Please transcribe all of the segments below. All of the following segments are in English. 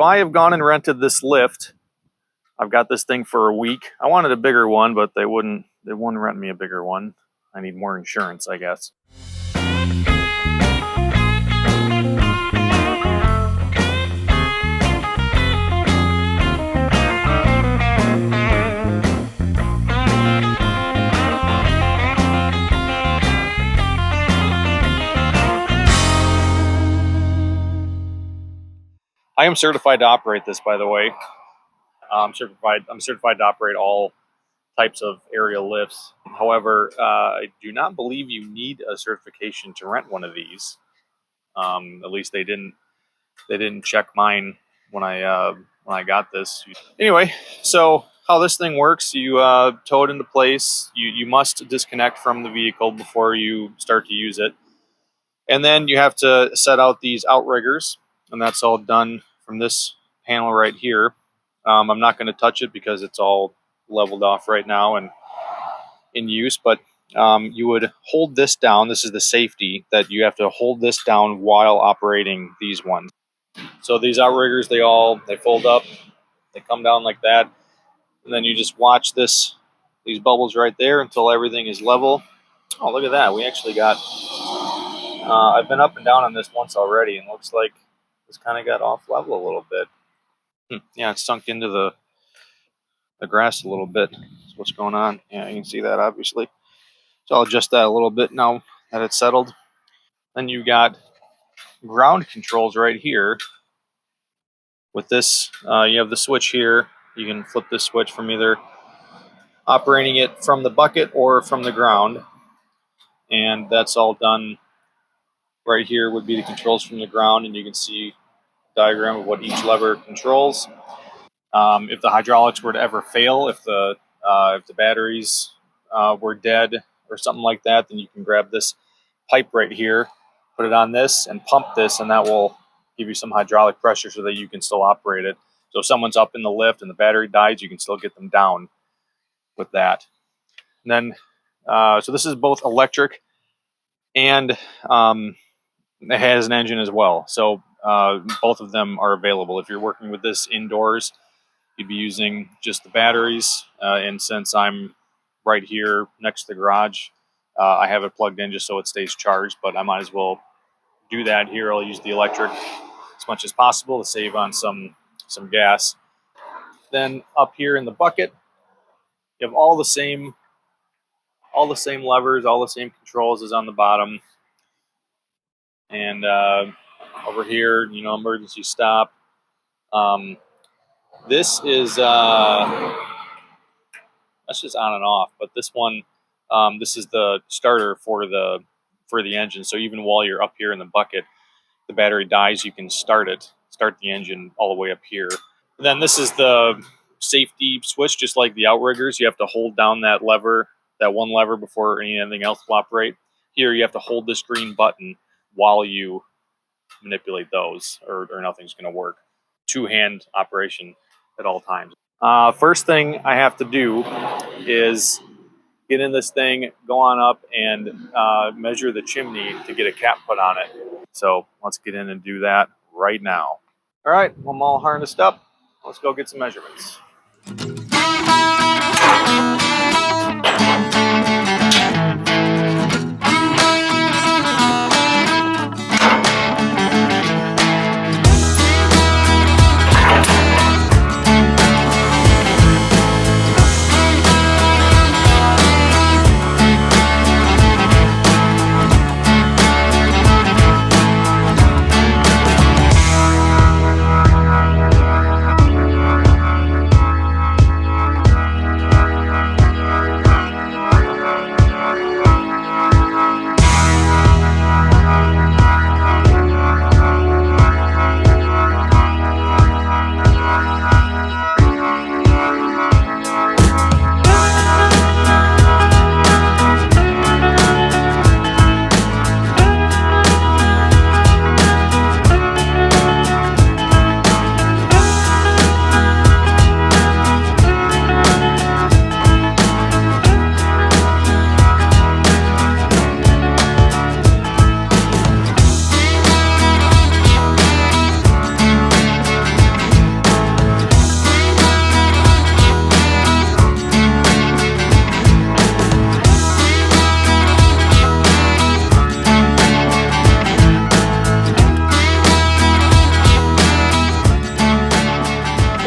So I have gone and rented this lift. I've got this thing for a week. I wanted a bigger one, but they wouldn't rent me a bigger one. I need more insurance, I guess. I am certified to operate this, by the way. I'm certified to operate all types of aerial lifts. However, I do not believe you need a certification to rent one of these. At least they didn't check mine when I got this. Anyway, so how this thing works: you tow it into place. You must disconnect from the vehicle before you start to use it, and then you have to set out these outriggers, and that's all done from this panel right here. I'm not going to touch it because it's all leveled off right now and in use, but you would hold this down. This is the safety, that you have to hold this down while operating these ones. So these outriggers, they fold up, they come down like that, and then you just watch these bubbles right there until everything is level. Oh, look at that. We actually got, I've been up and down on this once already, and looks like this kind of got off level a little bit. Yeah, it's sunk into the grass a little bit. That's what's going on. Yeah, you can see that, obviously. So I'll adjust that a little bit now that it's settled. Then you got ground controls right here. With this, you have the switch here. You can flip this switch from either operating it from the bucket or from the ground. And that's all done right here would be the controls from the ground, and you can see a diagram of what each lever controls. If the hydraulics were to ever fail, if the batteries were dead or something like that, then you can grab this pipe right here, put it on this, and pump this, and that will give you some hydraulic pressure so that you can still operate it. So if someone's up in the lift and the battery dies, you can still get them down with that. And then, so this is both electric and it has an engine as well. So both of them are available. If you're working with this indoors, you'd be using just the batteries. And since I'm right here next to the garage, I have it plugged in just so it stays charged, but I might as well do that here. I'll use the electric as much as possible to save on some gas. Then up here in the bucket, you have all the same levers, all the same controls as on the bottom. And over here, emergency stop. This is that's just on and off, but this one, this is the starter for the engine. So even while you're up here in the bucket, the battery dies, you can start the engine all the way up here. And then this is the safety switch, just like the outriggers. You have to hold down that one lever before anything else will operate. Here you have to hold this green button while you manipulate those, or nothing's going to work. Two-hand operation at all times. First thing I have to do is get in this thing, go on up, and measure the chimney to get a cap put on it. So let's get in and do that right now. All right, I'm all harnessed up. Let's go get some measurements.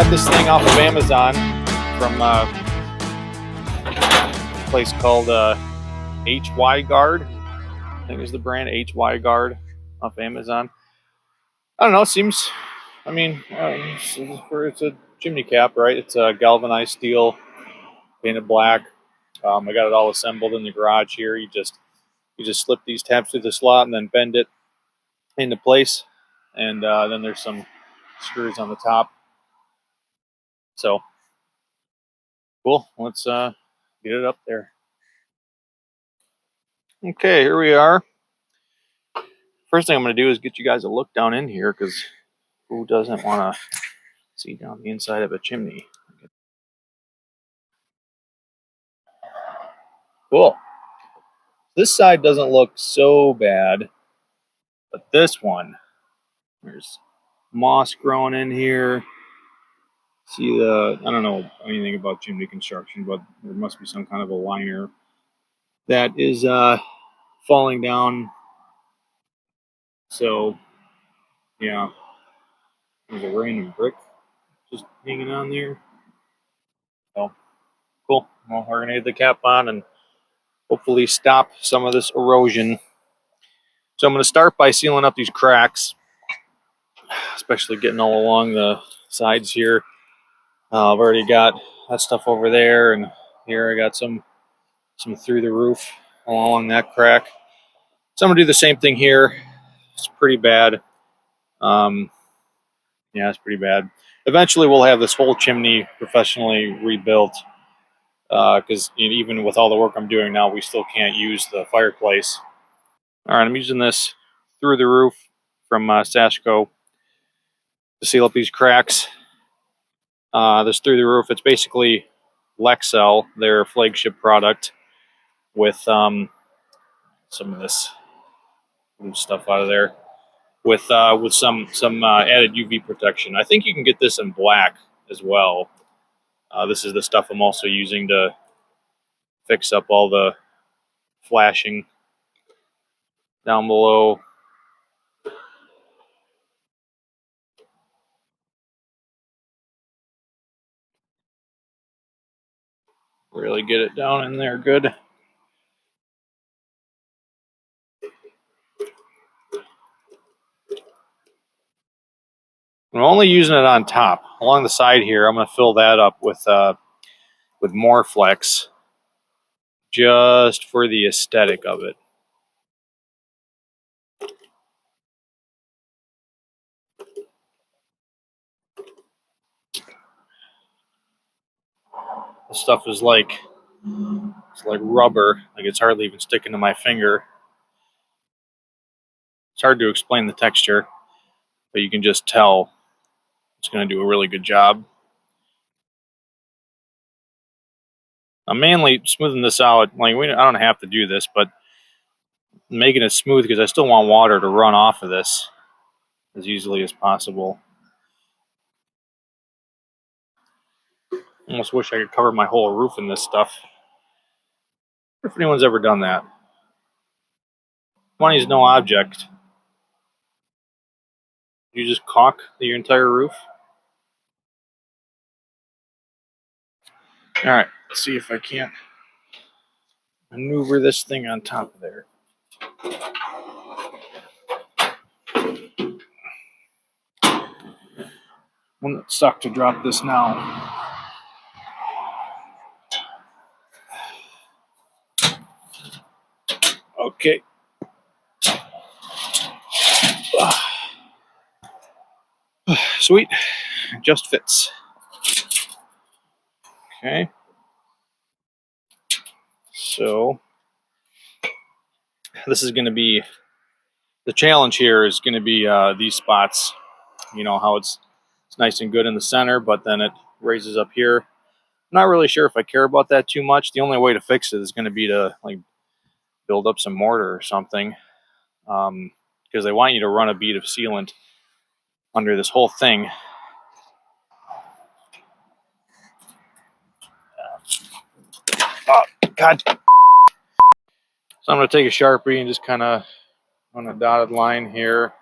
got this thing off of Amazon from a place called HY Guard. I think is the brand, HY Guard, off Amazon. I don't know. Seems, I mean, it's a chimney cap, right? It's a galvanized steel, painted black. I got it all assembled in the garage here. You just slip these tabs through the slot and then bend it into place, and then there's some screws on the top. So cool. Let's get it up there. Okay, here we are. First thing I'm going to do is get you guys a look down in here, because who doesn't want to see down the inside of a chimney? Cool. This side doesn't look so bad, but this one, there's moss growing in here. See I don't know anything about chimney construction, but there must be some kind of a liner that is falling down. So, yeah, there's a random brick just hanging on there. So, cool. Well, we're going to get the cap on and hopefully stop some of this erosion. So I'm going to start by sealing up these cracks, especially getting all along the sides here. I've already got that stuff over there, and here I got some through the roof along that crack. So I'm going to do the same thing here. It's pretty bad. Yeah, it's pretty bad. Eventually we'll have this whole chimney professionally rebuilt, because even with all the work I'm doing now, we still can't use the fireplace. All right, I'm using this through the roof from Sashco to seal up these cracks. This through the roof, it's basically Lexel, their flagship product, with some of this blue stuff out of there, with some added UV protection. I think you can get this in black as well. This is the stuff I'm also using to fix up all the flashing down below. Really get it down in there good. I'm only using it on top. Along the side here, I'm going to fill that up with more flex, just for the aesthetic of it. This stuff is like, it's like rubber. Like, it's hardly even sticking to my finger. It's hard to explain the texture, but you can just tell it's going to do a really good job. I'm mainly smoothing this out. Like, I don't have to do this, but I'm making it smooth because I still want water to run off of this as easily as possible. Almost wish I could cover my whole roof in this stuff. If anyone's ever done that. Money is no object. You just caulk your entire roof. All right, let's see if I can't maneuver this thing on top of there. Wouldn't it suck to drop this now? Okay. Sweet. Just fits. Okay. So this is going to be, the challenge here is going to be these spots. You know how it's nice and good in the center, but then it raises up here. I'm not really sure if I care about that too much. The only way to fix it is going to be to like build up some mortar or something, because they want you to run a bead of sealant under this whole thing. Oh, God. So I'm going to take a Sharpie and just kind of on a dotted line here.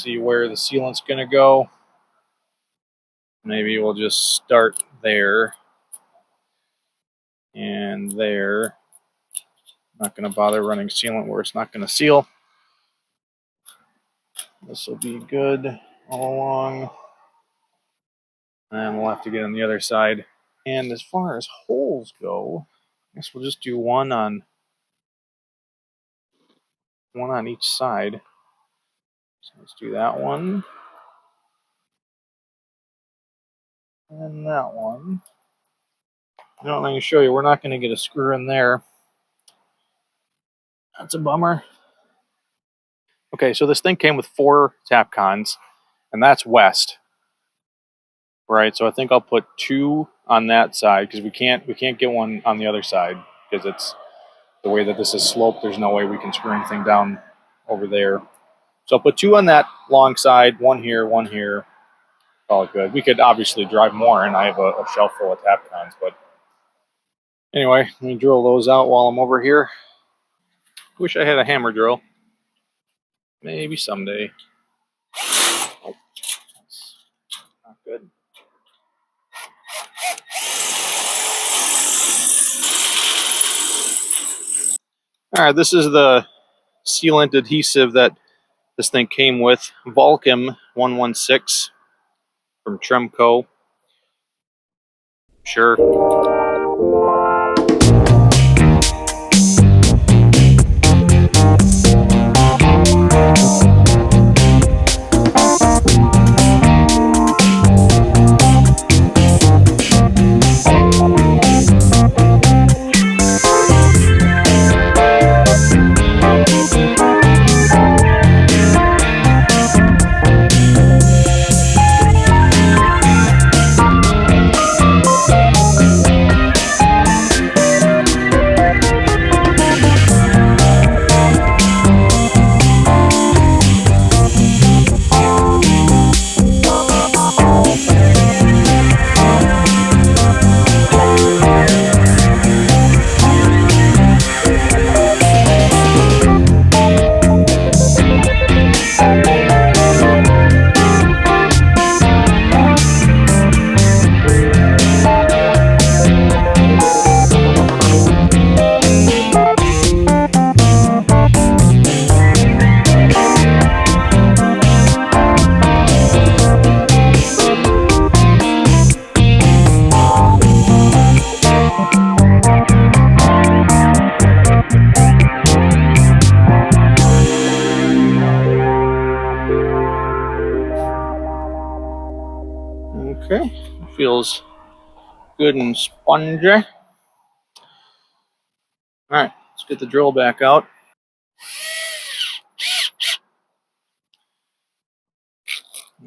see where the sealant's going to go. Maybe we'll just start there and there. Not going to bother running sealant where it's not going to seal. This will be good all along. And we'll have to get on the other side. And as far as holes go, I guess we'll just do one on each side. So let's do that one. And that one. I don't know, I can show you, we're not going to get a screw in there. That's a bummer. Okay, so this thing came with 4 tap cons, and that's west. Right, so I think I'll put 2 on that side because we can't get one on the other side because it's the way that this is sloped. There's no way we can screw anything down over there. So I'll put 2 on that long side, 1 here, 1 here. All good. We could obviously drive more, and I have a shelf full of tap cons. But anyway, let me drill those out while I'm over here. Wish I had a hammer drill. Maybe someday. Oh, that's not good. All right, this is the sealant adhesive that this thing came with. Vulcan 116 from Tremco. Sure. Okay, feels good and spongy. All right, let's get the drill back out.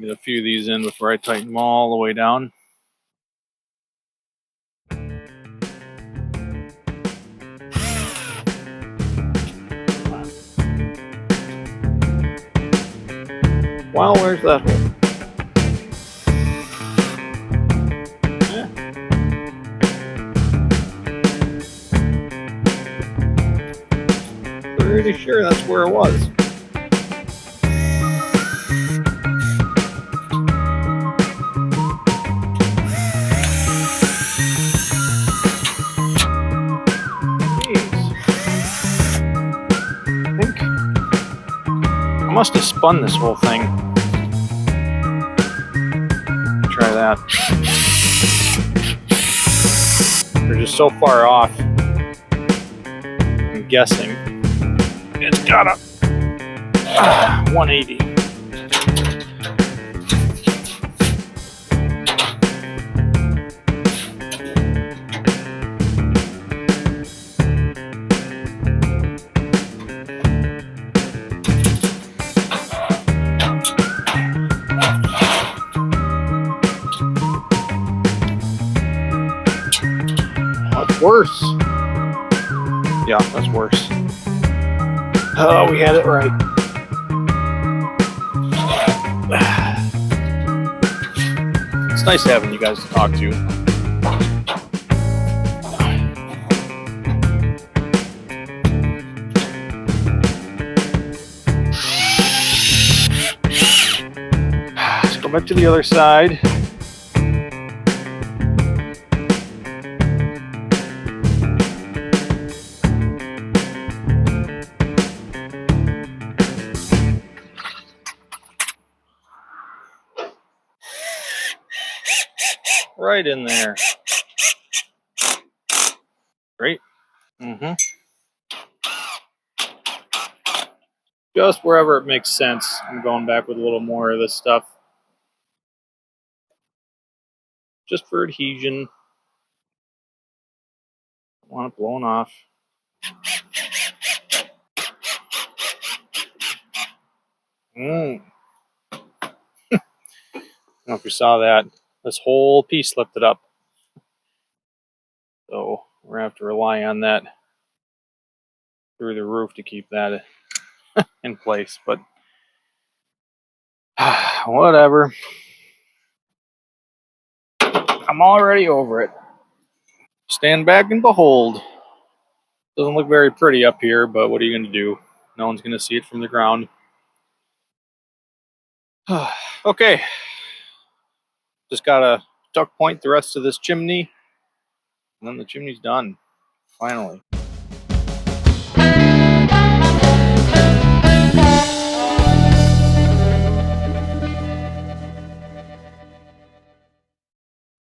Get a few of these in before I tighten them all the way down. Wow, where's that hole? Pretty sure that's where it was. Jeez. I must have spun this whole thing. Try that. They're just so far off. I'm guessing. It's got a 180. That's worse. Yeah, that's worse. Oh, we had it right. It's nice having you guys to talk to. back to the other side. Right in there. Great. Just wherever it makes sense. I'm going back with a little more of this stuff. Just for adhesion. Don't want it blown off. I don't know if you saw that. This whole piece lifted up. So we're going to have to rely on that through the roof to keep that in place. But whatever. I'm already over it. Stand back and behold. Doesn't look very pretty up here, but what are you going to do? No one's going to see it from the ground. Okay. Just got to tuck point the rest of this chimney. And then the chimney's done. Finally.